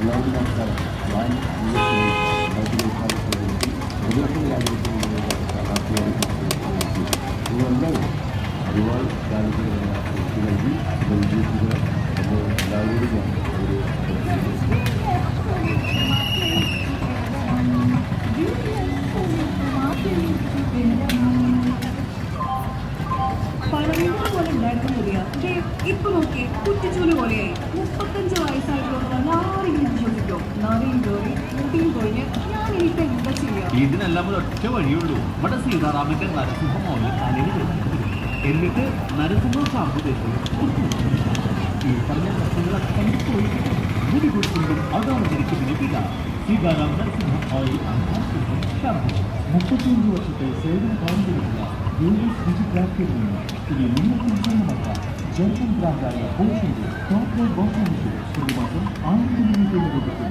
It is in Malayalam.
allowing us that one ഒരുവട്ടം ഇതുകൊണ്ടാണ് ഒരുപാട് കാര്യങ്ങൾ നൽകി നൽകിയിട്ടുള്ള എല്ലാവരോടും പഴങ്ങളുടെ പോലെ ഉണ്ടായിരുന്ന മുറിയ ഇപ്പൊ നോക്കി കുറ്റിച്ചൂല് പോലെയായി 35 വയസ്സായിട്ടുള്ള ആരെങ്കിലും വിശ്വസിക്കോ നാരെയും കയറി മുട്ടിയും കൊഴിഞ്ഞ് ഞാൻ ഇനിയിപ്പോ എന്താ ചെയ്യാം? ഇതിനെല്ലാം ഒരു ഒറ്റ വഴിയുള്ളൂ. ഇവിടെ സീതാറാമന്റെ നരസിംഹ മോളിൽ അല്ലെങ്കിൽ എന്നിട്ട് നരസിംഹ ഷാമ്പു തേച്ച് ഈ പറഞ്ഞ പ്രശ്നങ്ങളൊക്കെ ചോദിക്കട്ടെ. മുടി കൊടുക്കുമ്പോൾ അതാണ് എനിക്ക് ലഭിക്കുക. സീതാറാം നരസിംഹ ഓയിൽ ഷാമ്പു 35 വർഷത്തെ സേവന പാരമ്പര്യമുള്ള യൂണിസ് ഡിജിറ്റാക്കിൽ നിന്ന് ഇനി നിങ്ങൾക്ക് ഉൽപ്പന്നമാക്കാം. ജർമ്മൻ ബ്രാൻഡായ ബോഷിന്റെ ചോക്ലേറ്റ് ബോട്ടം പ്രതിമാസം 1000 രൂപ കൊടുക്കും.